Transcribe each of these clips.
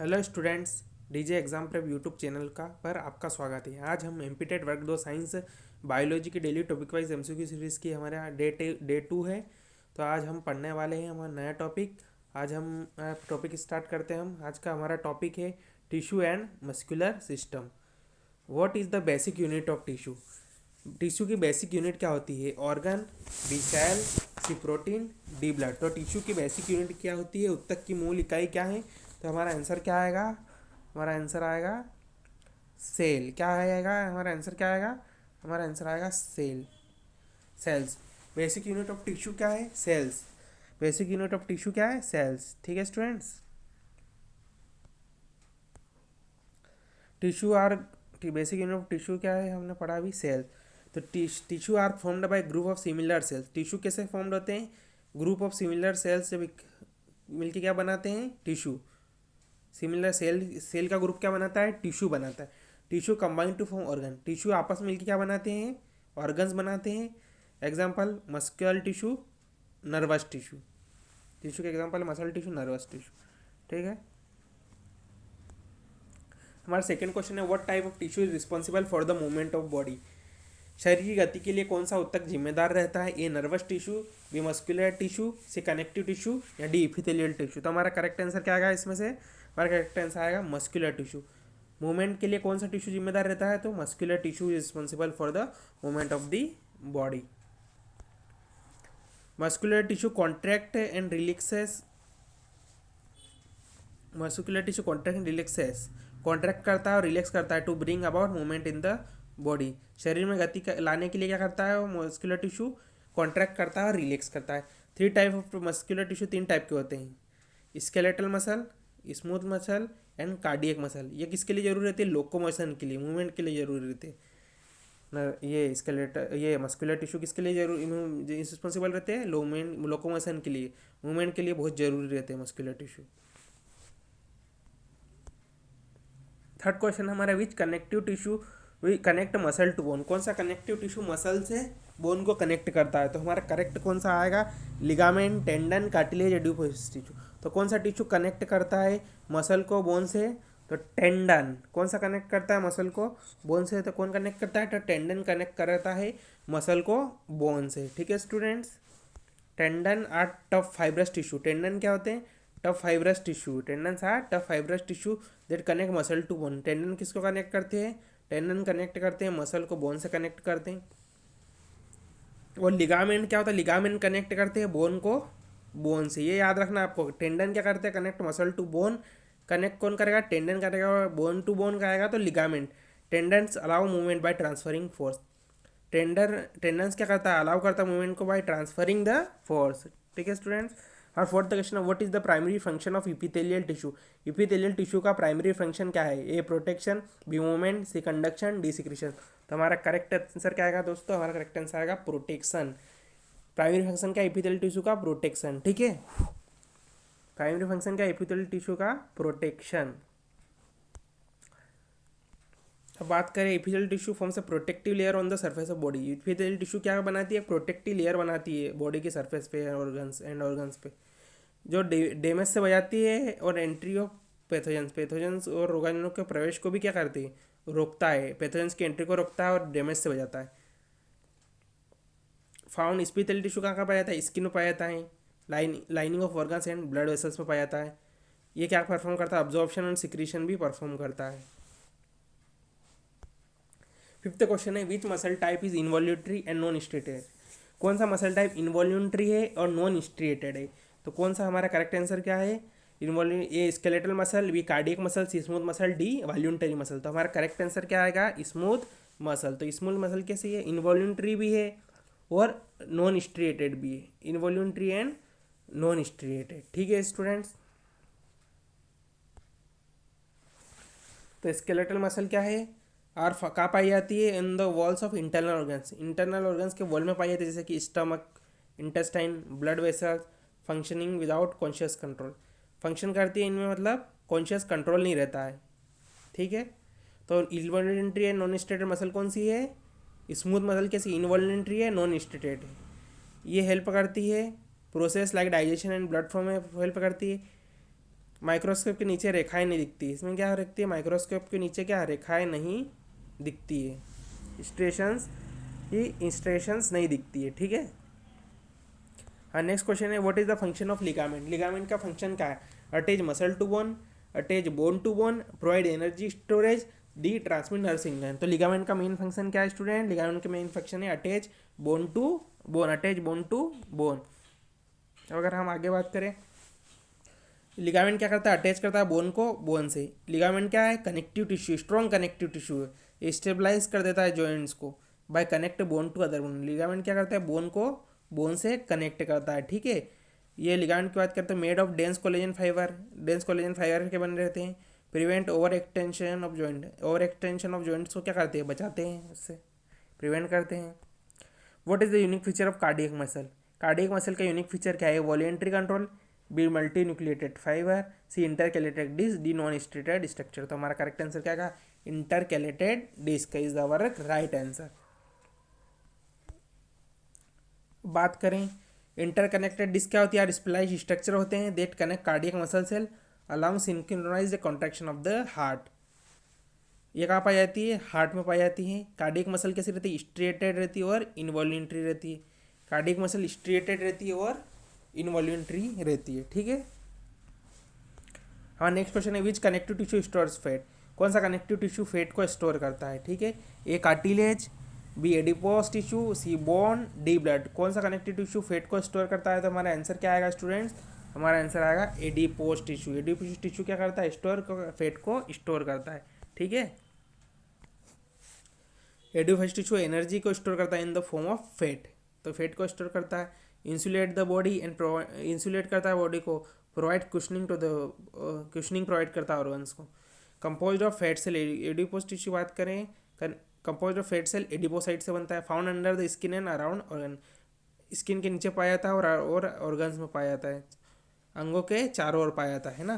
Hello students, DJ exam prep YouTube channel का पर आपका स्वागत है। आज हम एमपीटेड वर्ग 2 साइंस बायोलॉजी की daily topic wise MCQ series की हमारे यहाँ डे 2 है। तो आज हम पढ़ने वाले हैं हमारा नया टॉपिक। आज हम टॉपिक स्टार्ट करते हैं। हम आज का हमारा टॉपिक है tissue and muscular system. What is the basic unit of tissue? Tissue की बेसिक यूनिट क्या होती है? ऑर्गन, बी सेल, सी प्रोटीन, डी ब्लड। तो टिश्यू की बेसिक यूनिट क्या होती है? उत्तक की मूल इकाई क्या है? तो हमारा आंसर क्या आएगा? हमारा आंसर आएगा सेल। क्या आएगा? हमारा आंसर क्या आएगा? हमारा आंसर आएगा cell, cells. Basic unit of tissue क्या है? Cells. Basic unit of tissue क्या है? सेल्स। ठीक है students. Tissue are basic unit of tissue क्या है? हमने पढ़ा अभी सेल। तो tissue are formed by group of similar cells. Tissue कैसे फॉर्म्ड होते हैं? ग्रुप ऑफ सिमिलर सेल्स जब मिलके क्या बनाते हैं? टिश्यू। सिमिलर सेल का ग्रुप क्या बनाता है? टिश्यू बनाता है। Tissue combine to form organ. Tissue आपस में मिलकर क्या बनाते हैं? ऑर्गन्स बनाते हैं। Example muscular tissue, nervous tissue. Tissue के example muscle tissue, nervous tissue. ठीक है। हमारा सेकंड क्वेश्चन है what type of tissue is responsible for the movement of body. शरीर की गति के लिए कौन सा उत्तक जिम्मेदार रहता है? A nervous tissue, B muscular tissue, C connective tissue या डी इपिथेलियल टिश्यू। तो हमारा करेक्ट आंसर क्या आएगा इसमें से? हमारा करेक्ट आंसर आएगा मस्कुलर टिश्यू। मूवमेंट के लिए कौन सा टिश्यू जिम्मेदार रहता है? तो muscular tissue is responsible for the movement of the body. Muscular tissue contract and relaxes. Muscular tissue contract and relaxes, contract करता है और रिलैक्स करता है to bring about movement in the body. शरीर में गति लाने के लिए क्या करता है? वो मस्कुलर टिश्यू कॉन्ट्रैक्ट करता है और रिलैक्स करता है। Three type of muscular tissue, तीन टाइप के होते हैं। Skeletal muscle, smooth muscle and cardiac muscle. ये किसके लिए जरूरी रहती है? लोकोमोशन के लिए, मूवमेंट के लिए जरूरी रहती है ये स्केलेटल, ये मस्कुलर टिश्यू किसके लिए जरूरी रिस्पॉन्सिबल रहते हैं? लोकोमोशन के लिए, मूवमेंट के लिए बहुत जरूरी रहते हैं मस्कुलर टिश्यू। थर्ड क्वेश्चन हमारा which connective tissue we connect muscle to bone. कौन सा कनेक्टिव टिश्यू मसल से बोन को कनेक्ट करता है? तो हमारा करेक्ट कौन सा आएगा? Ligament, tendon, cartilage, adipose tissue. तो कौन सा टिश्यू कनेक्ट करता है मसल को बोन से? तो टेंडन। कौन सा कनेक्ट करता है मसल को बोन से? तो कौन कनेक्ट करता है? तो टेंडन कनेक्ट करता है मसल को बोन से। ठीक है students. Tendon are tough fibrous tissue. Tendon क्या होते हैं? Tough fibrous tissue. Tendons are tough fibrous tissue that connect muscle to bone. Tendon किसको कनेक्ट करते हैं? टेंडन कनेक्ट करते हैं मसल को बोन से कनेक्ट करते हैं। और लिगामेंट क्या होता है? लिगामेंट कनेक्ट करते हैं बोन को बोन से। ये याद रखना आपको। टेंडन क्या करते हैं? Connect muscle to bone. Connect कौन करेगा? टेंडन करेगा। बोन टू बोन का आएगा तो ligament. Tendons allow movement by transferring force. Tendons क्या करता है? अलाउ करता है मूवमेंट को बाय ट्रांसफरिंग द फोर्स। ठीक है स्टूडेंट्स। और फोर्थ क्वेश्चन है what is the primary function of epithelial tissue. Epithelial tissue का प्राइमरी फंक्शन क्या है? ए प्रोटेक्शन, बी मूवमेंट, सी कंडक्शन, डी सिक्रीशन। तो हमारा करेक्ट आंसर क्या आएगा दोस्तों? हमारा करेक्ट आंसर आएगा प्रोटेक्शन। प्राइमरी फंक्शन क्या? इपिथेलियल टिश्यू का प्रोटेक्शन। ठीक है। प्राइमरी फंक्शन क्या? इपिथेलियल टिश्यू का प्रोटेक्शन। अब बात करें epithelial tissue forms a protective layer on the surface of body. Epithelial tissue क्या बनाती है? प्रोटेक्टिव लेयर बनाती है बॉडी के सरफेस पे, ऑर्गन्स पे, जो डैमेज से बचाती है और एंट्री ऑफ पैथोजेंस और रोगाणुओं के प्रवेश को भी क्या करती है? रोकता है। पैथोजेंस की एंट्री को रोकता है और डैमेज से बचाता है। फाउंड इपिथेलियल टिश्यू कहाँ पाया जाता है? स्किन में पाया जाता है। Lining of organs and blood vessels में पाया जाता है। ये क्या परफॉर्म करता है? अब्जॉर्प्शन एंड सिक्रीशन भी परफॉर्म करता है। फिफ्थ क्वेश्चन है which muscle type is involuntary and non striated. कौन सा मसल टाइप इन्वॉल्यूटरी है और नॉन स्ट्रेटेड है? तो कौन सा हमारा करेक्ट आंसर क्या है? A skeletal muscle, B cardiac muscle, C smooth muscle, D voluntary muscle. तो हमारा करेक्ट आंसर क्या आएगा? Smooth muscle. तो स्मूथ मसल कैसे है? इन्वॉल्यूटरी भी है और नॉन स्ट्रेटेड भी है। इन्वॉल्यूटरी एंड नॉन स्ट्रेटेड। ठीक है स्टूडेंट्स। तो स्केलेटल मसल क्या है? और कहाँ पाई जाती है? In the walls of internal organs. Internal organs के वॉल में पाई जाती है, जैसे कि stomach, intestine, blood vessels. Functioning without conscious control. Function करती है इनमें, मतलब कॉन्शियस कंट्रोल नहीं रहता है। ठीक है। तो involuntary and non stated muscle कौन सी है? स्मूथ मसल कैसी? इन्वॉल्यूंटरी है, नॉन स्टेटेड है। ये हेल्प करती है process like digestion and blood flow में हेल्प करती है। माइक्रोस्कोप के नीचे रेखाएं नहीं दिखती, इसमें क्या दिखती है, माइक्रोस्कोप के नीचे क्या रेखाएं नहीं दिखती है, स्ट्रेशंस नहीं दिखती है, ठीक है। हाँ, नेक्स्ट क्वेश्चन है what is the function of ligament. Ligament का फंक्शन क्या है, attach muscle to bone, attach bone to bone, provide energy storage, D transmit nerve signal. तो लिगामेंट का मेन फंक्शन क्या है स्टूडेंट, लिगामेंट का मेन फंक्शन है attach bone to bone, attach bone to bone. अगर हम आगे बात करें, लिगामेंट क्या करता है, अटैच करता है बोन को बोन से। लिगामेंट क्या है, connective tissue, strong connective tissue है, स्टेबलाइज कर देता है जॉइंट्स को by connect bone to other bone. Ligament क्या करता है, बोन को बोन से कनेक्ट करता है, ठीक है। ये लिगामेंट की बात करते हैं, made of dense collagen fibre, dense collagen fibre के बने रहते हैं। Prevent over extension of joint, over extension of joints को क्या करते हैं, बचाते हैं, उससे प्रिवेंट करते हैं। What is the unique feature of cardiac muscle. Cardiac muscle का यूनिक फीचर क्या है, voluntary control, B multi nucleated fibre, C intercalated disc, D non striated structure. तो हमारा करेक्ट आंसर क्या था, intercalated disc is our right answer. बात करें interconnected disc क्या होती है, स्प्लाइस स्ट्रक्चर होते हैं that connect cardiac muscle cell along synchronise the contraction of the heart. ये कहाँ पाई जाती है, हार्ट में पाई जाती है। कार्डियक मसल कैसी रहती है, स्ट्रिएटेड रहती है और इनवॉल्यूंट्री रहती है। कार्डियक मसल स्ट्रिएटेड रहती है और इनवॉल्यूंट्री रहती है, ठीक है। हाँ, नेक्स्ट क्वेश्चन है which connective tissue stores fat. कौन सा कनेक्टिव टिश्यू फैट को स्टोर करता है, ठीक है। ए कार्टिलेज, बी एडिपोस टिश्यू, सी बोन, डी ब्लड। कौन सा कनेक्टिव टिश्यू फैट को स्टोर करता है, तो हमारा आंसर क्या आएगा स्टूडेंट्स, हमारा आंसर आएगा एडिपोस टिश्यू। एडिपोस टिश्यू क्या करता है, फैट को स्टोर करता है, ठीक है। एडिपोस टिश्यू एनर्जी को स्टोर करता है in the form of fat, तो फैट को स्टोर करता है। Insulate the body and insulate करता है बॉडी को, provide cushioning to the cushioning provide करता है ऑर्गन्स को। Composed of fat cell, adipose tissue बात करें, composed of fat cell adipocyte से बनता है। Found under the skin and around organ, skin के नीचे पाया जाता है और ऑर्गन्स में पाया जाता है, अंगों के चारों ओर पाया जाता है ना।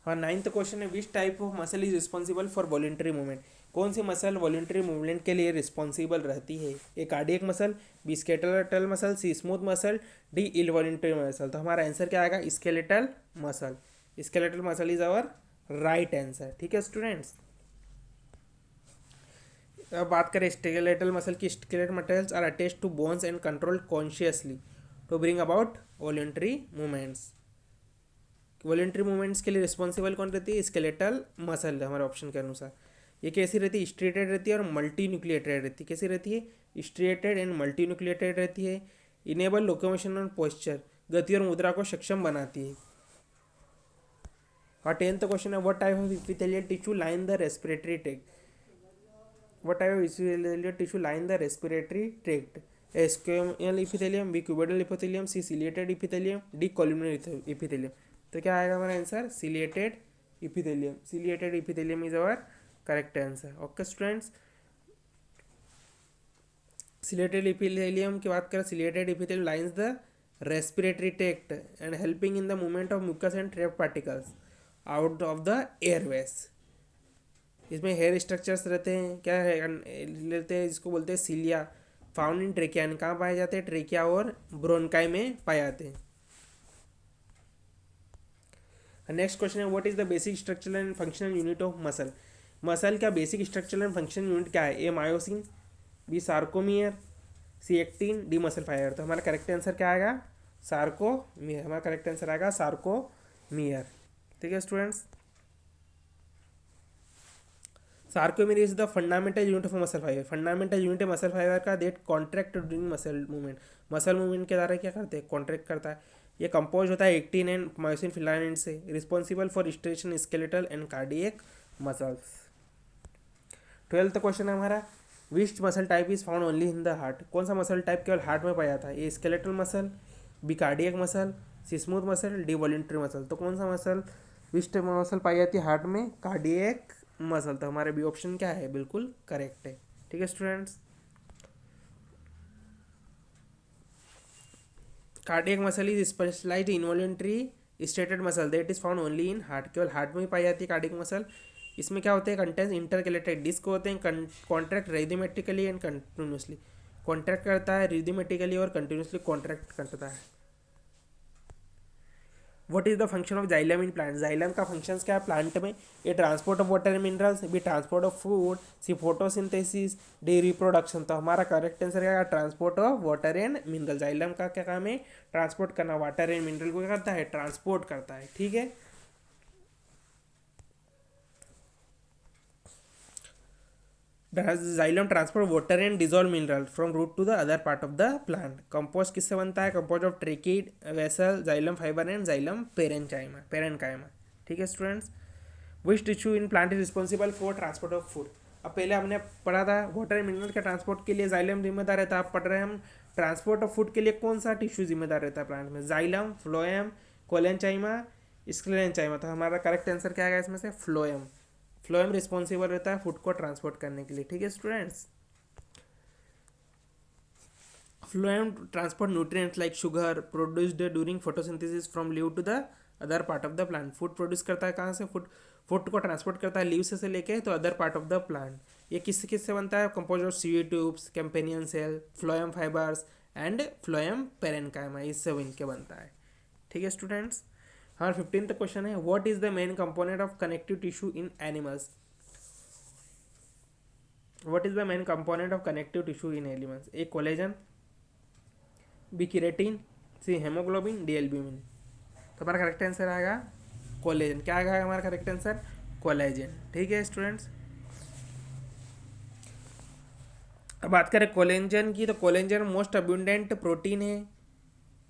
हाँ, नाइन्थ क्वेश्चन है which type of muscle is responsible for voluntary movement. कौन सी मसल वॉलेंटरी मूवमेंट के लिए रिस्पॉन्सिबल रहती है, A cardiac muscle, B skeletal muscle, C smooth muscle, D involuntary muscle. तो हमारा आंसर क्या आएगा, skeletal muscle. Skeletal muscle is our right answer, ठीक है स्टूडेंट्स। अब बात करें स्केलेटल मसल की, skeletal muscles are attached to bones and controlled consciously to bring about voluntary movements. Voluntary movements के लिए रिस्पॉन्सिबल कौन रहती है, स्केलेटल मसल हमारे ऑप्शन के अनुसार। ये कैसी रहती है, स्ट्रिएटेड रहती है और मल्टी न्यूक्लिएटेड रहती है। कैसी रहती है, स्ट्रिएटेड एंड मल्टी न्यूक्लिएटेड रहती है। इनेबल लोकोमोशन और पोस्चर, गति और मुद्रा को सक्षम बनाती है। और 10th क्वेश्चन है what type of epithelial tissue line the respiratory tract. What type of epithelial tissue line the respiratory tract, squamous epithelium, B cuboidal epithelium, C ciliated epithelium, D columnar epithelium. तो क्या आएगा हमारा answer, ciliated epithelium. Ciliated epithelium is our correct answer. Okay students, ciliated epithelium की बात करें, ciliated epithelium lines the respiratory tract and helping in the movement of mucus and trap particles out of the Airways. इसमें hair structures रहते हैं, क्या है रहते हैं, जिसको बोलते हैं सीलिया, फाउंड इन ट्रेकिया। कहाँ पाए जाते हैं, ट्रेकिया और ब्रोनकाई में पाए जाते हैं। नेक्स्ट क्वेश्चन है what is the basic structural and functional unit of muscle. Muscle का basic structural and functional unit क्या है, A myosin, B sarcomere, C actin, D muscle fibre. तो हमारा करेक्ट आंसर क्या आएगा, सार्कोमियर। हमारा करेक्ट आंसर आएगा सार्कोमियर, ठीक है students. Sarcomere is the fundamental unit of muscle fibre. Fundamental unit है मसल फाइबर का that contract during muscle movement. Muscle movement के द्वारा क्या करते हैं, कॉन्ट्रैक्ट करता है। ये कंपोज होता है एक्टिन एंड मायोसिन फिलामेंट से, responsible for stretching skeletal and cardiac muscles. 12th question है हमारा विच muscle type is found only in the heart. कौन सा मसल टाइप केवल हार्ट में पाया जाता है, A skeletal muscle, B cardiac muscle, C smooth muscle, D voluntary muscle. तो कौन सा मसल विच मसल पाई जाती है हार्ट में, कार्डियक मसल। तो हमारे भी ऑप्शन क्या है, बिल्कुल करेक्ट है, ठीक है students. Cardiac muscle is specialised involuntary striated muscle that is found only in heart. केवल हार्ट में ही पाई जाती है कार्डियक मसल। इसमें क्या होते हैं, कंटेंस इंटरकैलेटेड डिस्क होते हैं, contract rhythmically and continuously. Contract करता है रिदमेटिकली और कंटिन्यूसली कॉन्ट्रैक्ट करता है। What is the function of xylem in plant, xylem का फंक्शंस क्या है प्लांट में? A transport of water and minerals, B transport of food, C photosynthesis, D reproduction. तो हमारा करेक्ट आंसर क्या है? Transport of water and mineral. Xylem का क्या काम है? ट्रांसपोर्ट करना, वाटर एंड मिनरल को क्या करता है? ट्रांसपोर्ट करता है। ठीक है, xylem transport water and dissolve mineral from root to the other part of the plant. Composed किससे बनता है? Composed of tracheid, vessel, xylem fibre and xylem parenchyma. ठीक है students, which tissue in plant is responsible for transport of food? अब पहले हमने पढ़ा था वाटर एंड मिनरल के ट्रांसपोर्ट के लिए जाइलम जिम्मेदार रहता है। अब पढ़ रहे हैं हम ट्रांसपोर्ट ऑफ फूड के लिए कौन सा टिश्यू जिम्मेदार रहता है प्लांट में? Xylem, phloem, collenchyma, sclerenchyma. तो हमारा करेक्ट आंसर क्या आएगा इसमें से? फ्लोएम। फ्लोएम रिस्पॉन्सिबल रहता है फूड को ट्रांसपोर्ट करने के लिए। ठीक है students, phloem transport nutrients like sugar produced during photosynthesis from leave to the other part of the plant. Food produce करता है कहाँ से? फूड को ट्रांसपोर्ट करता है लीव से लेके तो other part of the plant. ये किससे बनता है? Compose of sieve tubes, companion cell, phloem fibres and phloem parenchyma, इससे इनके बनता है। ठीक है स्टूडेंट्स, हमारा 15th क्वेश्चन है, what is the main component of connective tissue in animals? What is the main component of connective tissue in animals? A collagen, B keratin, C haemoglobin, D albumin. तो हमारा correct answer आएगा collagen. क्या आएगा हमारा correct answer? Collagen. ठीक है students, अब बात करें कोलेजन की, तो कोलेजन मोस्ट अब्यूंडेंट प्रोटीन है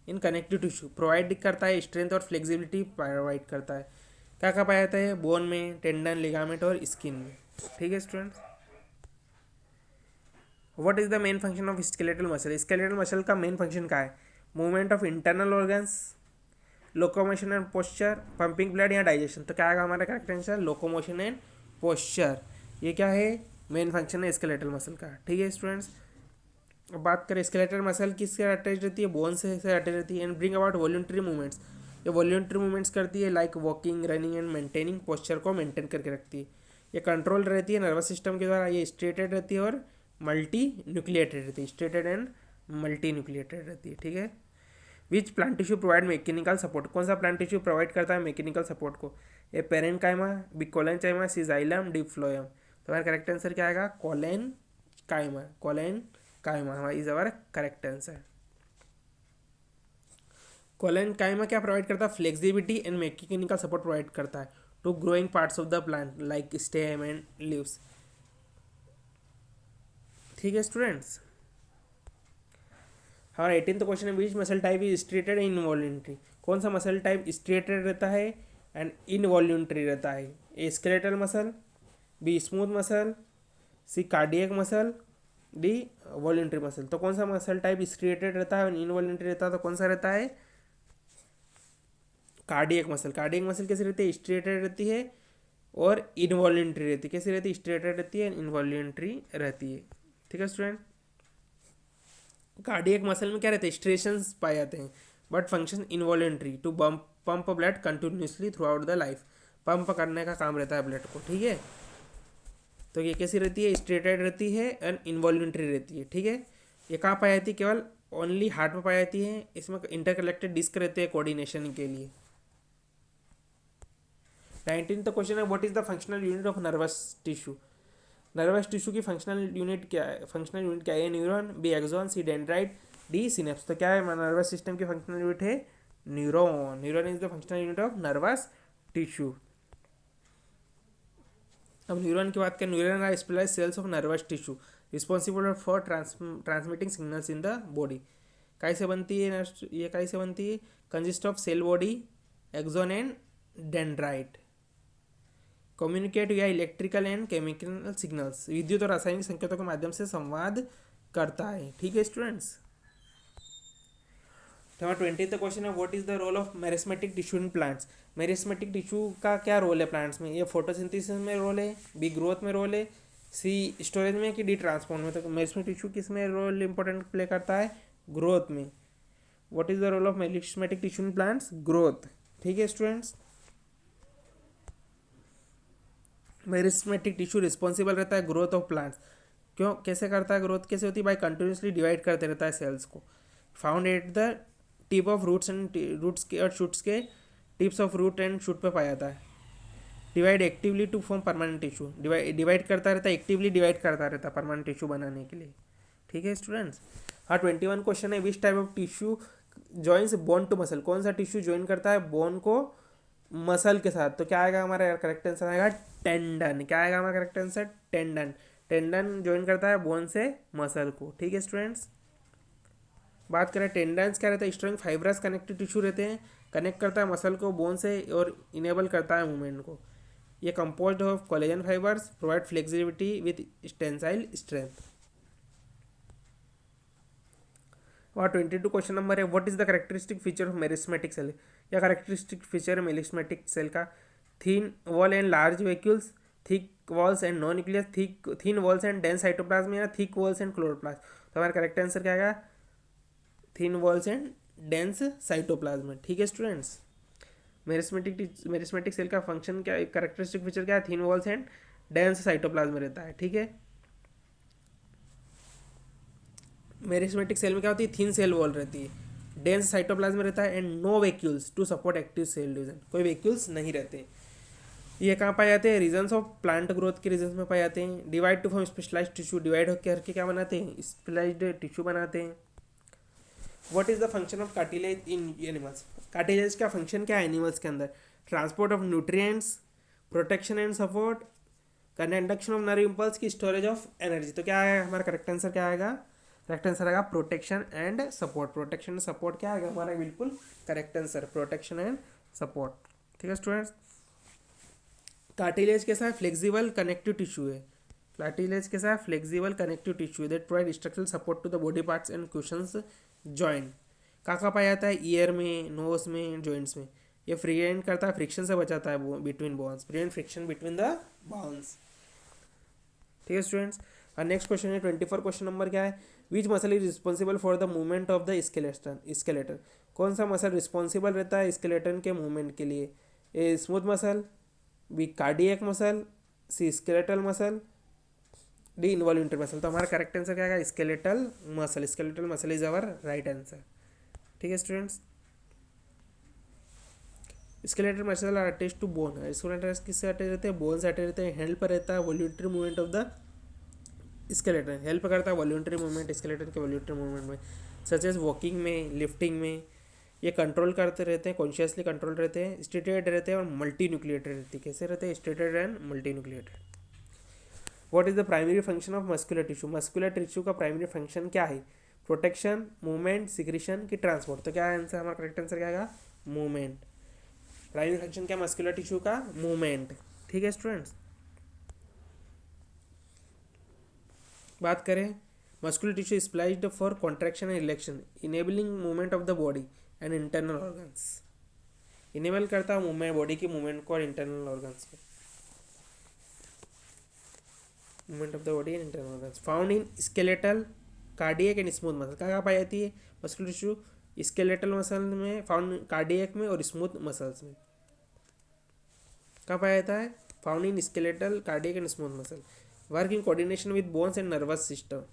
इन कनेक्टिव टिश्यू, प्रोवाइड करता है स्ट्रेंथ और फ्लेक्सिबिलिटी प्रोवाइड करता है। क्या क्या पाया जाता है? बोन में, टेंडन, लिगामेंट और स्किन में। ठीक है students, what is the main function of skeletal muscle? Skeletal muscle का मेन फंक्शन क्या है? Movement of internal organs, locomotion and posture, pumping blood या डाइजेशन। तो क्या आएगा हमारा correct answer? Locomotion and posture. ये क्या है? मेन फंक्शन है स्केलेटल मसल का। ठीक है स्टूडेंट्स, अब बात करें स्केलेटल मसल किससे अटैच रहती है? बोन से अटैच रहती है। And bring about voluntary movements, ये वॉल्यूंटरी मूवमेंट्स करती है like walking, running and maintaining, posture को मेंटेन करके रखती है। ये कंट्रोल रहती है नर्वस सिस्टम के द्वारा, ये स्ट्रेटेड रहती है और मल्टी न्यूक्लिएटेड रहती है, स्ट्रेटेड एंड मल्टी न्यूक्लिएटेड रहती है। ठीक है, which plant tissue provide mechanical support? कौन सा प्लांट टिश्यू प्रोवाइड करता है मैकेनिकल सपोर्ट को? A parenchyma, B collenchyma, C xylem, D phloem. तो हमारा करेक्ट आंसर क्या आएगा? Collenchyma. Collenchyma is our correct answer. Collenchyma क्या प्रोवाइड करता है? Flexibility and mechanical support provide करता है to growing parts of the plant like stem and leaves. ठीक है स्टूडेंट्स, हमारा 18th क्वेश्चन है, which muscle type is striated and involuntary? कौन सा मसल टाइप स्ट्रेटेड रहता है एंड इनवॉल्यूंट्री रहता है? A skeletal muscle, B smooth muscle, C cardiac muscle, D voluntary muscle. तो कौन सा मसल टाइप स्ट्रेटेड रहता है और इनवॉल्यूंट्री रहता है? तो कौन सा रहता है? Cardiac muscle. कार्डियक मसल कैसे रहती है? स्ट्रेटेड रहती है और इनवॉल्यूंट्री रहती है। कैसी रहती है? स्ट्रेटेड रहती है, इनवॉल्यूंट्री रहती है। ठीक है स्टूडेंट, कार्डियक मसल में क्या रहते हैं? स्ट्रेशंस पाए जाते हैं, but function involuntary to pump blood continuously throughout the life. Pump करने का काम रहता है ब्लड को। ठीक है, तो ये कैसी रहती है? स्ट्रेटेड रहती है एंड इनवॉलेंट्री रहती है। ठीक है, ये कहाँ पाई जाती है? केवल ओनली हार्ट में पाई जाती है। इसमें इंटरकनेक्टेड डिस्क रहते हैं कोऑर्डिनेशन के लिए। 19th क्वेश्चन है, what is the functional unit of nervous tissue? Nervous tissue की फंक्शनल यूनिट क्या है? फंक्शनल यूनिट क्या है? Neuron, B axon, C dendrite, D synapse. तो क्या है नर्वस सिस्टम की फंक्शनल यूनिट है? Neuron. Neuron is the functional unit of nervous tissue. अब न्यूरॉन की बात करें, neuron are specialised cells of nervous tissue responsible for transmitting signals in the body. काई से बनती है ये? काई से बनती है? Consist of cell body, axon and dendrite. Communicate या इलेक्ट्रिकल एंड केमिकल सिग्नल्स, विद्युत और रासायनिक संकेतों के माध्यम से संवाद करता है। ठीक है स्टूडेंट्स, तो हमारा 20th क्वेश्चन है, what is the role of meristematic tissue in plants? Meristematic tissue का क्या रोल है प्लांट्स में? ये फोटोसिंथेसिस में रोल है, बी ग्रोथ में रोल है, सी स्टोरेज में, कि डी ट्रांसपोर्ट में? तो मेरिस्मेटिक टिश्यू किस में रोल इंपॉर्टेंट प्ले करता है? ग्रोथ में। What is the role of meristematic tissue in plants? Growth. ठीक है स्टूडेंट्स, मेरिस्मेटिक टिश्यू रिस्पॉन्सिबल रहता है ग्रोथ ऑफ प्लांट्स। क्यों? कैसे करता है ग्रोथ? कैसे होती है? बाय कंटिन्यूसली डिवाइड करते रहता है सेल्स को। Found at the tip of roots and roots के और शूट्स के tips of root and shoot पे पाया जाता है। Divide actively to form permanent tissue, divide करता रहता है, एक्टिवली डिवाइड करता रहता है परमानेंट टिश्यू बनाने के लिए। ठीक है स्टूडेंट्स। हाँ 21 क्वेश्चन है, which type of tissue joins bone to muscle, कौन सा टिश्यू ज्वाइन करता है बोन को मसल के साथ। तो क्या आएगा हमारा करेक्ट आंसर आएगा टेंडन। क्या आएगा हमारा correct answer tendon. Tendon join करता है बोन से मसल को। ठीक है स्टूडेंट्स। बात करें टेंडन्स क्या रहता है, स्ट्रॉन्ग फाइब्रस कनेक्टिव टिश्यू रहते हैं, कनेक्ट करता है मसल को बोन से और इनेबल करता है मूवमेंट को। ये composed of collagen fibres, provide flexibility with tensile strength. वहाँ 22 क्वेश्चन नंबर है, what is the characteristic feature of meristematic cell. या कैरेक्टरिस्टिक फीचर है मेरिस्मेटिक सेल का, thin wall and large vacuoles, thick walls and non nucleus, thin walls and dense cytoplasm या thick walls and chloroplast. तो हमारा correct answer क्या आएगा thin walls and dense cytoplasm. ठीक है स्टूडेंट्स। मेरिस्मेटिक सेल का function क्या, कैरेक्टरिस्टिक फीचर क्या है, thin walls and dense cytoplasm रहता है। ठीक है। मेरिस्मेटिक सेल में क्या होती है, थिन सेल वॉल रहती है, डेंस साइटोप्लाज्म रहता है and no vacuoles to support active cell division, कोई वैक्यूल्स नहीं रहते। ये कहाँ पाए जाते हैं, रीजन्स ऑफ प्लांट ग्रोथ के रीजन्स में पाए जाते हैं। Divide to form specialised tissue, divide होकर के क्या बनाते हैं, स्पेशलाइज्ड टिश्यू बनाते हैं। What is the function of cartilage in animals, cartilage का फंक्शन क्या है एनिमल्स के अंदर, transport of nutrients, protection and support, conduction of nerve impulse की स्टोरेज ऑफ एनर्जी। तो क्या है हमारा करेक्ट आंसर क्या आएगा, करेक्ट आंसर आएगा protection and support. Protection and support क्या आएगा हमारा बिल्कुल correct answer, protection and support. ठीक है स्टूडेंट्स। कार्टिलेज कैसा है, फ्लेक्सिबल कनेक्टिव टिश्यू है। कार्टिलेज कैसा है, flexible connective tissue that provide structural support to the body parts and cushions joint. कहाँ पाया जाता है, ईयर में, नोज में, जॉइंट्स में। ये प्रिवेंट करता है, फ्रिक्शन से बचाता है between bones, prevent friction between the bones. ठीक है स्टूडेंट्स। और नेक्स्ट क्वेश्चन है 24 क्वेश्चन नंबर क्या है, which muscle is responsible for the movement of the skeleton. कौन सा मसल रिस्पॉन्सिबल रहता है स्केलेटन के मूवमेंट के लिए, A smooth muscle, B cardiac muscle, C skeletal muscle, D involuntary muscle. तो हमारा करेक्ट आंसर क्या आएगा skeletal muscle. Skeletal muscle is our right answer. ठीक है students. Skeletal muscle are attached to bone, skeletal किससे attach रहते हैं, bone से अटैच रहते हैं। हेल्प रहता है voluntary movement of the skeleton, help करता है वॉल्यूंटरी मूवमेंट स्केलेटन के वॉल्यूंटरी मूवमेंट में, सच एज वॉकिंग में, लिफ्टिंग में। ये कंट्रोल करते रहते हैं, कॉन्शियसली कंट्रोल रहते हैं, स्टेटेड रहते हैं और मल्टी न्यूक्लिएटेड रहती है। कैसे रहते हैं, striated and multi nucleated. What is the primary function of muscular tissue, muscular tissue का प्राइमरी फंक्शन क्या है, प्रोटेक्शन, मूवमेंट, सिक्रीशन की ट्रांसपोर्ट। तो क्या आंसर हमारा करेक्ट आंसर क्या आएगा मूवमेंट। प्राइमरी फंक्शन क्या मस्कुलर टिश्यू का, मूवमेंट। ठीक है स्टूडेंट्स। बात करें muscular tissue specialised for contraction and relaxation, enabling movement of the body and internal organs. Enable करता है मूवमेंट, बॉडी की मूवमेंट को और इंटरनल ऑर्गन्स को, movement of the body and internal organs. Found in skeletal, cardiac and smooth muscle. कहाँ पाई जाती है मस्कुलर टिश्यू, स्केलेटल मसल में, फाउंड कार्डियक में और स्मूथ मसल्स में। कहाँ पाया जाता है, found in skeletal, cardiac and smooth muscle. Work in coordination with bones and nervous system.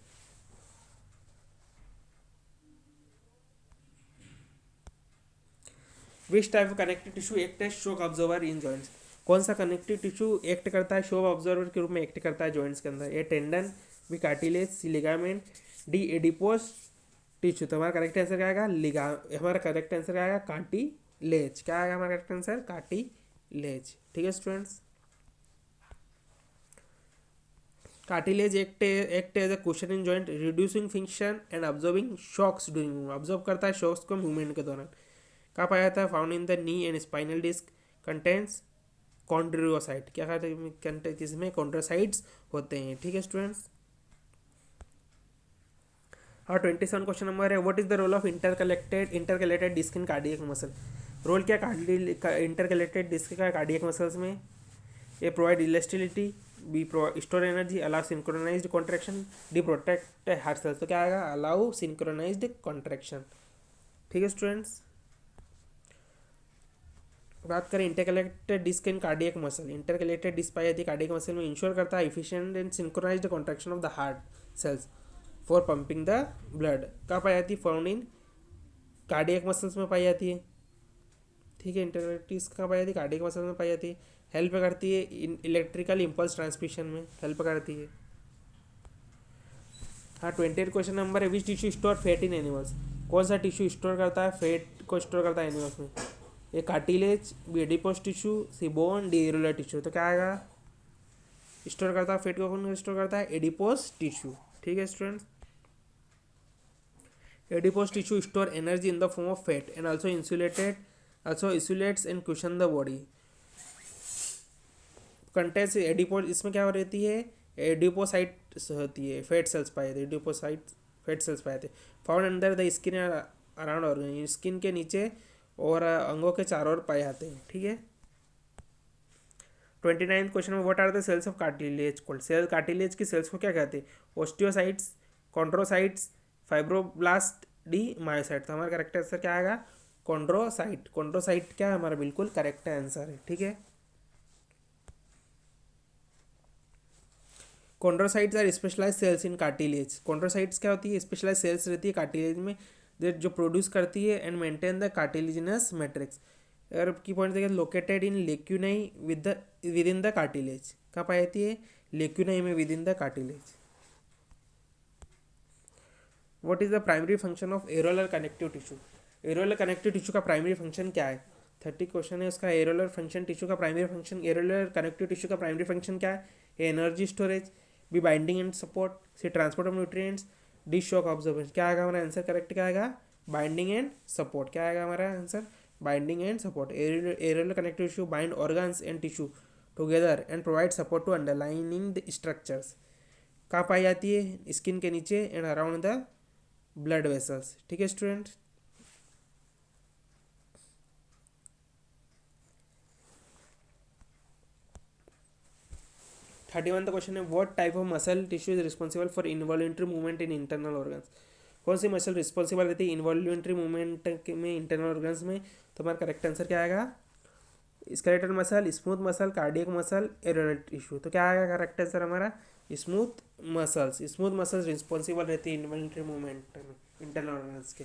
Which type of connective tissue act as shock observer in joints. कौन सा कनेक्टिव टिश्यू एक्ट करता है shock observer के रूप में act करता है joints के अंदर, ए टेंडन, बी कार्टिलेज, सी लिगामेंट, डी एडिपोस टिश्यू। तो हमारा करेक्ट आंसर क्या आएगा हमारा करेक्ट आंसर क्या आएगा कार्टिलेज। क्या आएगा हमारा करेक्ट आंसर कार्टिलेज। ठीक है students. Cartilage act as a cushion in joint, reducing friction and observing shocks during movement. Observe करता है शॉक्स को मूवमेंट के दौरान। कहाँ पाया जाता है, found in the knee and spinal disc, contents chondrocyte. क्या कहते हैं, जिसमें कॉन्ड्रोसाइट्स होते हैं। ठीक है स्टूडेंट्स। और 27 क्वेश्चन नंबर है, what is the role of intercalated disc in cardiac muscle. Role क्या इंटरकलेटेड डिस्क का कार्डियक मसल्स में, A provide elasticity, B store energy, allow synchronised contraction, D protect heart cells. तो क्या आएगा allow synchronised contraction. ठीक है students. बात करें intercalated disc in cardiac muscle, intercalated disc पाई जाती है कार्डियक मसल में, इंश्योर करता है efficient and synchronised contraction of the heart cells for pumping the blood. कहाँ पाई जाती है, फाउंड इन कार्डियक मसल्स में पाई जाती है। ठीक है। इंटरएक्टिव कहाँ पाई जाती है, कार्डियक मसल में पाई जाती है। हेल्प करती है इलेक्ट्रिकल इम्पल्स ट्रांसमिशन में हेल्प करती है। हाँ, 28 क्वेश्चन नंबर है, which tissue store fat in animals. कौन सा टिश्यू स्टोर करता है फैट को, स्टोर करता है एनिमल्स में। A cartilage, B adipose tissue, C bone, D एरुलर tissue. तो क्या आएगा, स्टोर करता है फैट को, कौन स्टोर करता है, एडिपोस टिश्यू। ठीक है students, adipose tissue store energy in the form of fat and also isolates and cushion the body. Contains adipose, इसमें क्या रहती है, एडिपोसाइट्स होती है, फैट सेल्स पाए जाते हैं, एडिपोसाइट फैट सेल्स पाए जाते हैं। Found under the skin around organ, skin के नीचे और अंगों के चारों ओर पाए जाते हैं। ठीक है। 29 क्वेश्चन में, what are the cells of cartilage called. Cell cartilage की सेल्स को क्या कहते हैं, osteocytes, chondrocytes, fibroblast, D myocyte. तो हमारा करेक्ट आंसर क्या आएगा, कॉन्ड्रोसाइट। कॉन्ड्रोसाइट क्या है हमारा बिल्कुल करेक्ट आंसर है। ठीक है। Chondrocytes are specialise cells in cartilage. Chondrocytes क्या होती है, स्पेशलाइज सेल्स रहती है कार्टिलेज में, जो प्रोड्यूस करती है and maintain the cartilaginous matrix. अगर की पॉइंट देखिए, located in lacunae within the cartilage. कहाँ पाई जाती है, लेक्यूनाई में within the cartilage. What is the primary function of areolar connective tissue. Areolar connective tissue का primary function क्या है। 30 क्वेश्चन है उसका। एरोलर फंक्शन टिश्यू का primary function, areolar connective tissue का प्राइमरी फंक्शन क्या है, energy storage, B binding and support, C transport of nutrients, D shock observation. क्या आएगा हमारा आंसर करेक्ट, क्या आएगा, बाइंडिंग एंड सपोर्ट। क्या आएगा हमारा answer, binding and support. Areolar connective tissue bind organs and tissue together and provide support to underlining the structures. कहाँ पाई जाती है, स्किन के नीचे and around the blood vessels. ठीक है स्टूडेंट्स। थर्टी वन क्वेश्चन है, what type of muscle tissue is responsible for involuntary movement in internal organs. कौन सी मसल रिस्पॉन्सिबल रहती है इनवॉल्यूंट्री मूवमेंट में इंटरनल ऑर्गन्स में। तो हमारा करेक्ट आंसर क्या आएगा, skeletal muscle, smooth muscle, cardiac muscle, areolar tissue. तो क्या आएगा करेक्ट आंसर हमारा, smooth muscles. Smooth muscles responsible रहती है इनवॉल्यूंट्री मूवमेंट इंटरनल ऑर्गन्स के।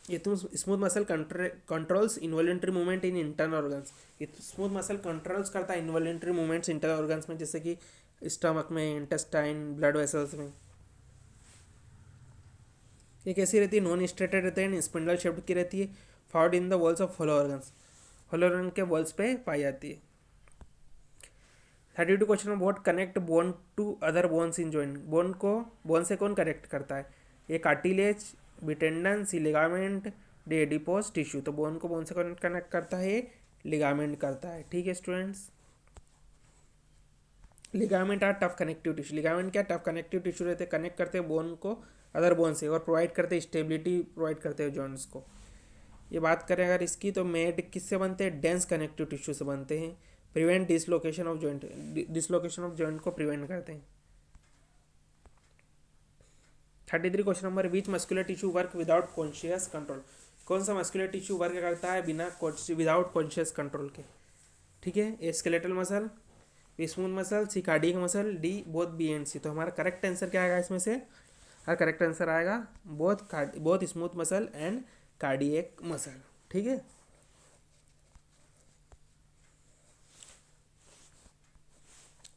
ये तुम smooth muscle controls involuntary movement in internal organs. ये स्मूथ मसल कंट्रोल्स करता है इन्वॉल्यूंट्री मूवमेंट्स इंटरनल ऑर्गन्स में, जैसे कि स्टमक में, इंटेस्टाइन, ब्लड वेसल्स में। ये कैसी रहती है, नॉन स्ट्रेटेड रहते हैं, स्पिंडल शेप्ड की रहती है, found in the walls of hollow organs. Hollow organ के वॉल्स पे पाई जाती है। 32 क्वेश्चन में, what connect bone to other bones in joint. Bone को बोन से कौन कनेक्ट करता है, ये cartilage, B tendon, C ligament, D adipose tissue. तो बोन को बोन से कनेक्ट करता है, लिगामेंट करता है। ठीक है students. Ligament are tough connective tissue. Ligament क्या, टफ कनेक्टिव टिश्यू रहते, कनेक्ट करते हैं बोन को अदर बोन से और प्रोवाइड करते हैं स्टेबिलिटी, प्रोवाइड करते हैं जॉइंट्स को। ये बात करें अगर इसकी, तो मेड किससे बनते हैं, डेंस कनेक्टिव टिश्यू से बनते हैं। Prevent dislocation of joint, dislocation of joint को प्रिवेंट करते हैं। 33 question number, which muscular tissue work without conscious control. कौन सा मस्कुलर टिश्यू वर्क करता है बिना विदाउट कॉन्शियस कंट्रोल के। ठीक है, A skeletal muscle, B smooth muscle, C cardiac muscle, D both B and C. तो हमारा करेक्ट आंसर क्या आएगा इसमें से, हर करेक्ट आंसर आएगा both smooth muscle and cardiac muscle. ठीक है।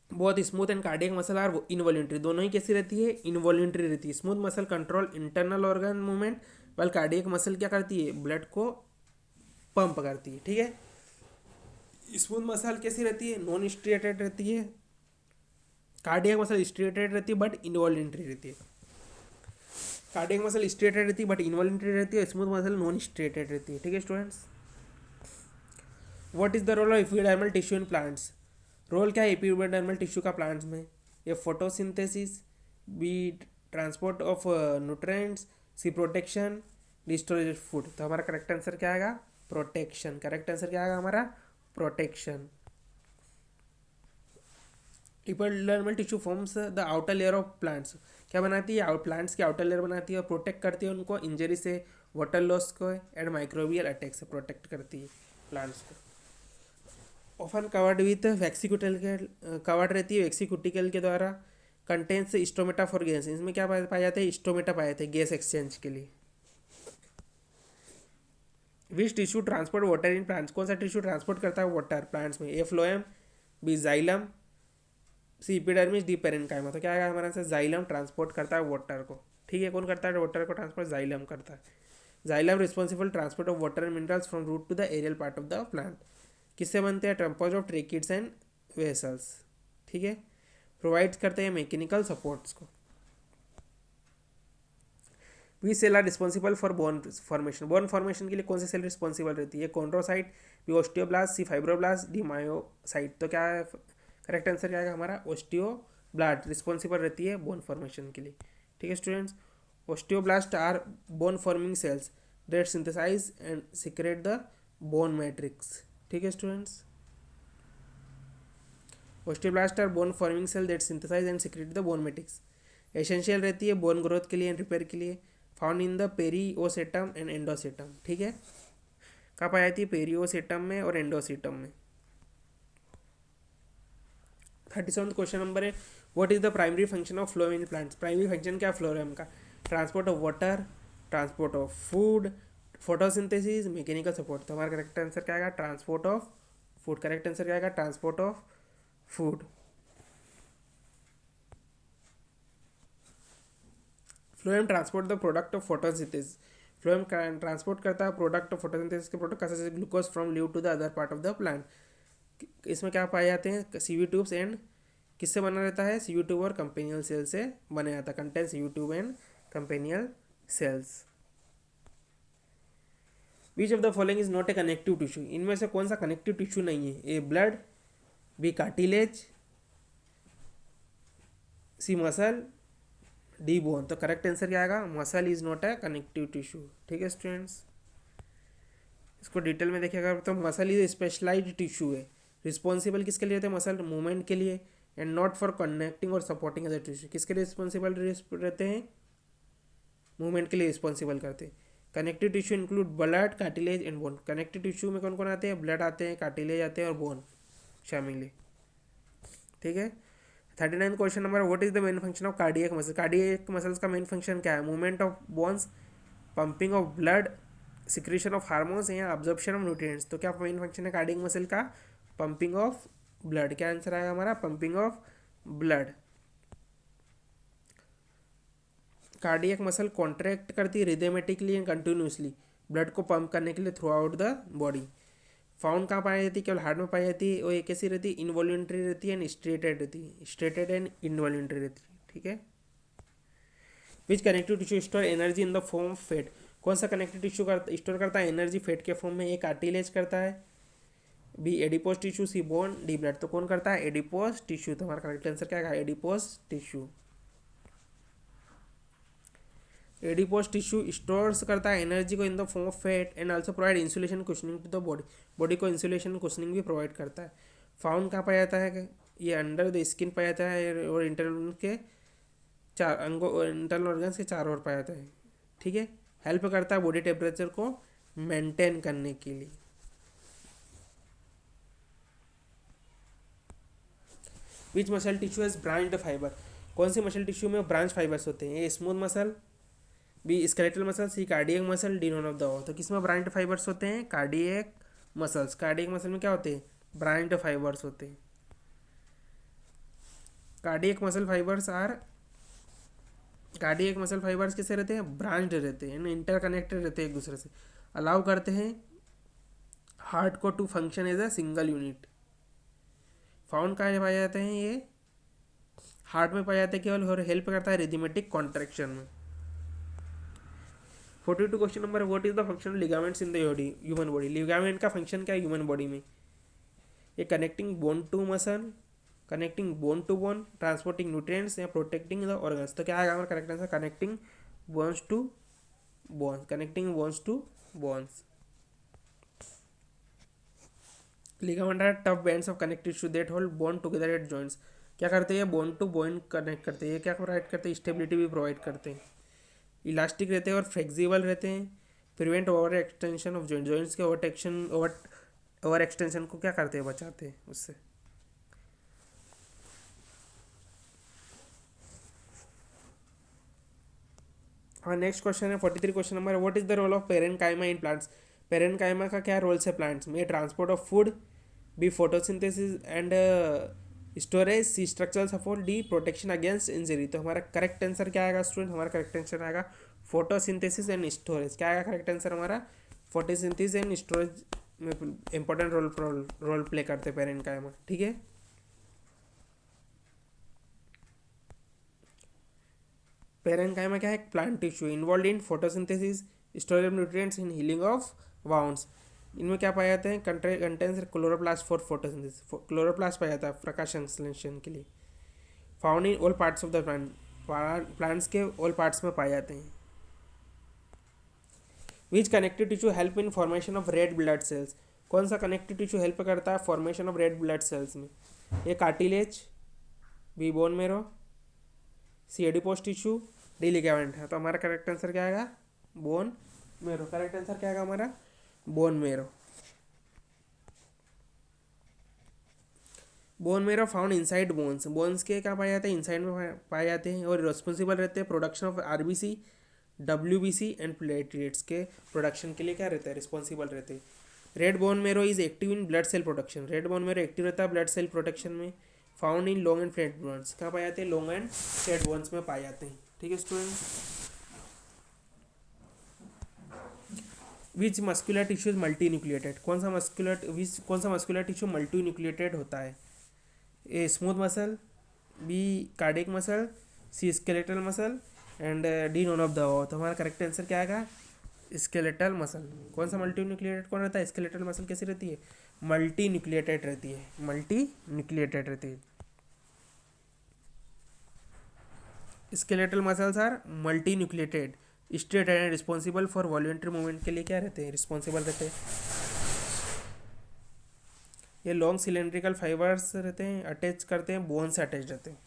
बहुत smooth and cardiac muscle are involuntary. दोनों ही कैसी रहती है, इनवॉल्यूंट्री रहती है। Smooth muscle control internal organ movement, while cardiac muscle क्या करती है, ब्लड को पंप करती है। ठीक है। स्मूथ मसल कैसी रहती है, नॉन स्ट्रिएटेड रहती है। कार्डियक मसल स्ट्रिएटेड रहती है बट इनवॉल्यूंट्री रहती है। कार्डियक मसल स्ट्रिएटेड रहती है बट इनवॉल्यूंट्री रहती है। स्मूथ मसल नॉन स्ट्रिएटेड रहती है। ठीक है students. What is the role of epidermal tissue in plants. Role क्या है एपिडर्मल टिश्यू का प्लांट्स में, ये photosynthesis, B transport of nutrients, C protection, D storage of food. तो हमारा करेक्ट आंसर क्या आएगा, प्रोटेक्शन। करेक्ट आंसर क्या आएगा हमारा, protection. Epidermal tissue forms the outer layer of plants. क्या बनाती है, प्लांट्स की आउटर लेयर बनाती है और प्रोटेक्ट करती है उनको इंजरी से, वाटर लॉस को एंड माइक्रोबियल अटैक से प्रोटेक्ट करती है प्लांट्स को। ऑफन कवर्ड विथ वैक्सीक्यूटिकल, कवर्ड रहती है वैक्सीक्यूटिकल के द्वारा। कंटेन्स स्टोमेटा फॉर गैस, इसमें क्या पाए जाते हैं, स्टोमेटा पाए जाते हैं गैस एक्सचेंज के लिए। Which tissue transport water in plants, कौन सा टिश्यू ट्रांसपोर्ट करता है वाटर प्लांट्स में, A phloem, B xylem, C epidermis, D parenchyma. तो क्या है हमारा आंसर, जाइलम ट्रांसपोर्ट करता है वाटर को। ठीक है, कौन करता है वाटर को ट्रांसपोर्ट, जाइलम करता है। Xylem responsible transport of water and minerals from root to the aerial part of the plant. किससे बनते हैं, ट्रम्पोज ऑफ ट्रेकिड्स एंड वेसल्स। ठीक है, प्रोवाइड करते हैं मैकेनिकल सपोर्ट्स को। We cell are responsible for bone formation, bone formation के लिए कौन सी सेल रिस्पॉन्सिबल रहती है, chondrocyte, B osteoblast, C fibroblast, D myocyte. तो क्या है करेक्ट आंसर क्या है हमारा, ओस्टियोब्लास्ट रिस्पॉन्सिबल रहती है बोन फॉर्मेशन के लिए। ठीक है students, osteoblast are bone forming cells that synthesise and secrete the bone matrix. ठीक है students, osteoblast are bone forming cell that synthesise and secrete the bone matrix. Essential रहती है बोन ग्रोथ के लिए एंड रिपेयर के लिए। Found in the periosteum and endosteum. ठीक है, कहाँ पाई जाती है, पेरिओसेटम में और एंडोसेटम में। 37 क्वेश्चन नंबर है, what is the primary function of phloem in plants. Primary function क्या है फ्लोएम का, transport of water, transport of food, photosynthesis, mechanical support. तो हमारा करेक्ट आंसर क्या आएगा, transport of food. Correct answer क्या आएगा, transport of food. Phloem transport the product of photosynthesis, phloem transport करता है प्रोडक्ट ऑफ फोटोसिंथेसिस के प्रोडक्ट जैसे glucose from leave to the other part of the plant. इसमें क्या पाए जाते हैं, सीवी ट्यूब्स एंड किससे बना रहता है, सीवी ट्यूब और कंपेनियल सेल से बना जाता है, contain sieve tube and companion cells. Which of the following is not a connective tissue, इनमें से कौन सा कनेक्टिव टिश्यू नहीं है, A blood, B cartilage, C muscle, D bone. तो करेक्ट आंसर क्या आएगा, muscle is not a connective tissue. ठीक है स्टूडेंट्स, इसको डिटेल में देखिएगा तो मसल इज स्पेशलाइज्ड टिश्यू है, रिस्पॉन्सिबल किसके लिए रहते हैं, मसल मूवमेंट के लिए एंड नॉट फॉर कनेक्टिंग और सपोर्टिंग अदर टिश्यू। किसके लिए रिस्पॉन्सिबल रहते हैं, मूवमेंट के लिए रिस्पॉन्सिबल करते हैं। Connective tissue include blood, cartilage and bone. Connective tissue में कौन कौन आते हैं, ब्लड आते हैं, कार्टिलेज आते हैं और बोन शामिल है। ठीक है, 39 question number, what is the main function of cardiac muscle. Cardiac muscles का मेन फंक्शन क्या है, movement of bones, pumping of blood, secretion of hormones या अब्जॉर्प्शन ऑफ न्यूट्रिएंट्स। तो क्या मेन फंक्शन है कार्डियक मसल का, पंपिंग ऑफ ब्लड। क्या answer आएगा हमारा, pumping of blood. Cardiac muscle contract करती है रिदमेटिकली एंड कंटिन्यूसली ब्लड को पंप करने के लिए through out the body. Found कहाँ पाई जाती है, केवल हार्ट में पाई जाती है, वो एक कैसी रहती है, इनवॉल्यूंट्री रहती है एंड स्ट्रेटेड रहती है, स्ट्रेटेड एंड इनवॉल्यूंट्री रहती है। ठीक है, which connective tissue store energy in the form of fat. कौन सा कनेक्टिव टिश्यू स्टोर करता है एनर्जी फैट के फॉर्म में, एक कार्टिलेज करता है, बी एडिपोज टिश्यू, सी बोन, डी ब्लड। तो कौन करता है, एडिपोज टिश्यू। तो हमारा करेक्ट आंसर क्या है, adipose tissue. Adipose tissue stores करता है एनर्जी को in the form of fat and also provide insulation cushioning to the body. Body को इंसुलेशन कुशनिंग भी प्रोवाइड करता है। फाउंड कहाँ पाया जाता है, ये अंडर द स्किन पाया जाता है और इंटरनल के चार अंगों, इंटरनल ऑर्गन्स के चारों ओर पाया जाता है। ठीक है, हेल्प करता है बॉडी टेम्परेचर को मेंटेन करने के लिए। Which muscle tissue has branched fibre. कौन सी मसल टिश्यू में ब्रांच फाइबर्स होते हैं, A smooth muscle, B skeletal muscle, C cardiac muscle, D none of the all. तो किसमें ब्रांच्ड फाइबर्स होते हैं, कार्डियक मसल्स। कार्डियक मसल में क्या होते हैं, ब्रांच्ड फाइबर्स होते हैं। कार्डियक मसल फाइबर्स कैसे रहते हैं, ब्रांच्ड रहते हैं, इंटरकनेक्टेड रहते हैं एक दूसरे से, अलाउ करते हैं हार्ट को to function as a single unit. Found कहाँ पाए जाते हैं, ये हार्ट में पाए जाते हैं केवल, और हेल्प करता है रिदमेटिक कॉन्ट्रैक्शन में। 42 question number, what is the function of ligaments in the human body. Ligament का फंक्शन क्या है ह्यूमन बॉडी में, ये connecting bone to muscle, connecting bone to bone, transporting nutrients या प्रोटेक्टिंग द ऑर्गन्स। तो क्या आएगा हमारा correct answer, connecting bones to bones, connecting bones to bones. Ligament are tough bands of connective tissue that hold bone together at joints. क्या करते हैं, bone to bone connect करते हैं, क्या प्रोवाइड करते हैं, स्टेबिलिटी भी प्रोवाइड करते हैं, इलास्टिक रहते हैं और फ्लेक्सिबल रहते हैं, prevent over extension of joint, joints के ओवर एक्सटेंशन को क्या करते हैं, बचाते हैं उससे। हाँ, नेक्स्ट क्वेश्चन है 43 question number, what is the role of parenchyma in plants. Parenchyma का क्या रोल्स है प्लांट्स में। Transport of food, B photosynthesis and storage, C structural support, D protection against injury. तो हमारा करेक्ट आंसर क्या आएगा student, हमारा करेक्ट आंसर आएगा फोटोसिंथेसिस एंड स्टोरेज। क्या आएगा करेक्ट आंसर हमारा, फोटोसिंथेसिस एंड स्टोरेज में इंपॉर्टेंट रोल प्ले करते पेरेनकाइमा। ठीक है, पेरेनकाइमा क्या है, plant tissue involve in photosynthesis, storage of nutrients in healing of wounds. इनमें क्या पाया जाते हैं, contains chloroplast for photosynthesis, chloroplast पाया जाता है प्रकाश संश्लेषण के लिए। Found in all parts of the plant, plants के ऑल पार्ट्स में पाए जाते हैं। Which connective tissue help in formation of red blood cells. कौन सा कनेक्टिव टिश्यू हेल्प करता है formation of red blood cells में। ए कार्टिलेज, बी बोन मेरो, सी एडिपोज टिश्यू, डी लिगामेंट है। तो हमारा करेक्ट आंसर क्या आएगा, बोन मेरो। करेक्ट आंसर क्या आएगा हमारा, bone marrow. Bone marrow found inside bones, bones के क्या पाए जाते हैं, इनसाइड में पाए जाते हैं और रिस्पॉन्सिबल रहते हैं production of RBC, WBC and platelets के प्रोडक्शन के लिए क्या रहता है, रिस्पॉन्सिबल रहते हैं। Red bone marrow is active in blood cell production, red bone marrow active रहता है ब्लड सेल प्रोडक्शन में। Found in long and flat bones, कहाँ पाए जाते हैं, लॉन्ग एंड फ्लैट बोन्स में पाए जाते हैं। ठीक है students, which muscular tissue is multi nucleated, कौन सा मस्कुलर टिश्यू मल्टी न्यूक्लिएटेड होता है। A smooth muscle, B cardiac muscle, C skeletal muscle and D none of the above. तो हमारा करेक्ट आंसर क्या आएगा, स्केलेटल मसल। कौन सा मल्टी न्यूक्लिएटेड कौन रहता है, स्केलेटल मसल कैसी रहती है, मल्टी न्यूक्लिएटेड रहती है, मल्टी न्यूक्लिएटेड रहती है। Skeletal muscles are multi nucleated, straight and responsible for voluntary movement के लिए क्या रहते हैं, रिस्पॉन्सिबल रहते हैं। ये लॉन्ग सिलेंड्रिकल फाइबर्स रहते हैं, अटैच करते हैं, बोन से अटैच रहते हैं।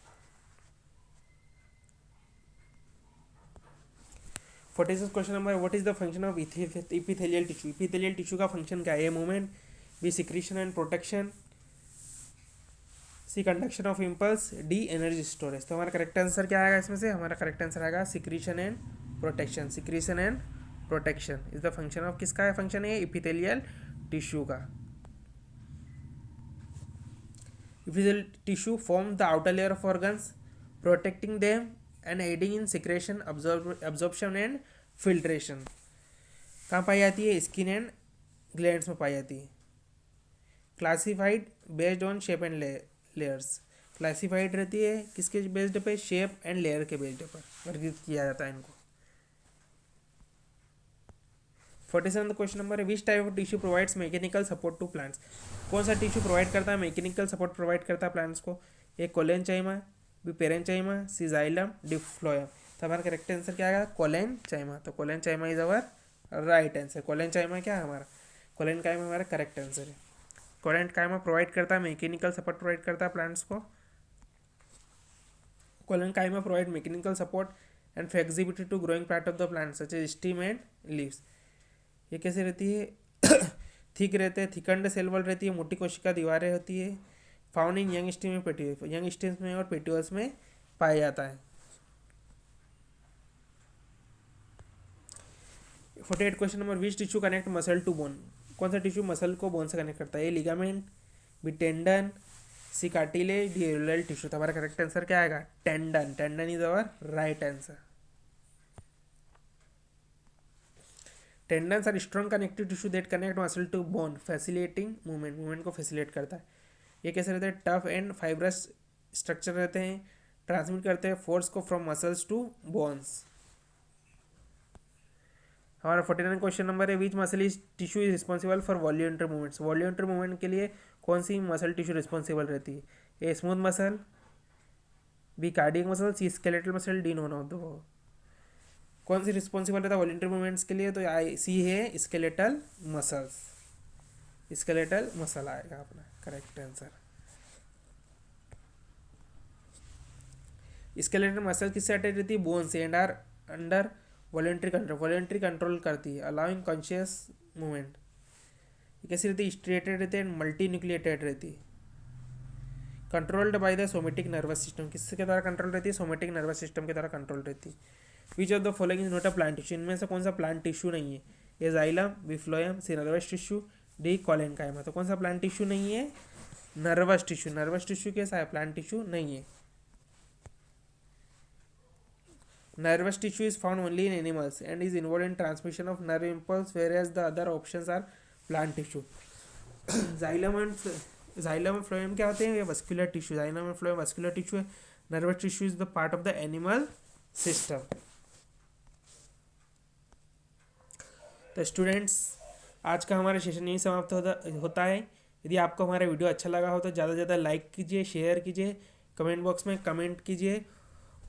46 question number, what is the function of epithelial tissue. Epithelial tissue का फंक्शन क्या है, A movement, B secretion and protection, C conduction of impulse, D energy storage. तो हमारा करेक्ट आंसर क्या आएगा इसमें से, हमारा करेक्ट आंसर आएगा secretion and protection. Secretion and protection is the function of, किसका है फंक्शन है, एपिथेलियल टिश्यू का। Epithelial tissue form the outer layer of organs, protecting them and aiding in secretion, absorption and filtration. कहाँ पाई जाती है, skin and glands में पाई जाती है। Classified based on shape and layers, classified रहती है किसके बेस्ड पे, शेप एंड लेयर के बेस्ड पर वर्गीकृत किया जाता है इनको। 47 क्वेश्चन नंबर है, which type of tissue provides mechanical support to plants. कौन सा टिश्यू प्रोवाइड करता है, मैकेनिकल सपोर्ट प्रोवाइड करता है प्लांट्स को। ए कोलेनचाइमा, बी पेरेनचाइमा, सी जाइलम, डी फ्लोएम। तो हमारा करेक्ट आंसर क्या आएगा, कोलेनचाइमा। तो कोलेनचाइमा इज अवर राइट आंसर। कोलेनचाइमा क्या है हमारा, कोलेनचाइमा हमारा करेक्ट आंसर है। कोलेनचाइमा प्रोवाइड करता है मैकेनिकल सपोर्ट प्रोवाइड करता है प्लांट्स को। Collenchyma provide mechanical support and flexibility to growing part of the plant such as stem and leaves. ये कैसे रहती है, थिक रहते हैं, थिकंड सेल वॉल रहती है, मोटी कोशिका दीवारें होती है। फाउंड इन यंग स्टेम में पेटियोल, यंग स्टेम्स में और पेटियोल्स में पाया जाता है। 48 question number, which tissue connect muscle to bone. कौन सा टिश्यू मसल को बोन से कनेक्ट करता है, A ligament, B tendon, C cartilage, D neural tissue. तो हमारा करेक्ट आंसर क्या आएगा, tendon. Tendon is our right answer. Tendons are strong connective tissue that connect muscle to bone, facilitating movement, movement को facilitate करता है। ये कैसे रहते हैं, टफ एंड फाइब्रस स्ट्रक्चर रहते हैं, ट्रांसमिट करते हैं फोर्स को फ्रॉम मसल्स टू बोन्स। हमारा 49 क्वेश्चन नंबर है, which muscle is tissue is responsible for voluntary movements. Voluntary movement के लिए कौन सी मसल टिश्यू रिस्पॉन्सिबल रहती है, A smooth muscle, B cardiac muscle, C skeletal muscle, D none of the. कौन सी रिस्पॉन्सिबल रहता है वॉलंटरी मूवमेंट्स के लिए, तो आई सी है स्केलेटल मसल्स। स्केलेटल मसल आएगा अपना करेक्ट आंसर। स्केलेटल मसल किससे अटैच रहती है, बोन से, and are under voluntary control, voluntary control करती है, अलाउइंग कॉन्शियस मूवमेंट। कैसी रहती है, स्ट्रेटेड रहती है, मल्टी न्यूक्लिएटेड रहती है। Controlled by the somatic nervous system, किसके द्वारा कंट्रोल रहती है, सोमेटिक नर्वस सिस्टम के द्वारा कंट्रोल रहती है। विच of the following is not a plant tissue, इनमें से कौन सा प्लांट टिश्यू नहीं है? ए जाइलम, बी फ्लोएम, सी नर्वस टिश्यू, डी कोलेनकाइमा। तो कौन सा प्लांट टिश्यू नहीं है? Nervous tissue. नर्वस टिश्यू कैसा है? प्लांट टिश्यू नहीं है। Nervous tissue is found only in animals and is involved in transmission of nerve impulse, whereas the other options are plant tissue. Xylem and phloem क्या होते हैं? ये vascular tissue. Xylem and phloem vascular tissue है। Nervous tissue is the part of the animal system. तो students, आज का हमारा session यही समाप्त होता है। यदि आपको हमारा वीडियो अच्छा लगा हो तो ज़्यादा से ज़्यादा लाइक कीजिए, शेयर कीजिए, कमेंट बॉक्स में कमेंट कीजिए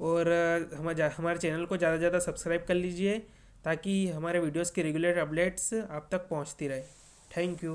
और हमारे चैनल को ज़्यादा से ज़्यादा सब्सक्राइब कर लीजिए ताकि हमारे वीडियोस के रेगुलर अपडेट्स आप तक पहुंचती रहे। Thank you.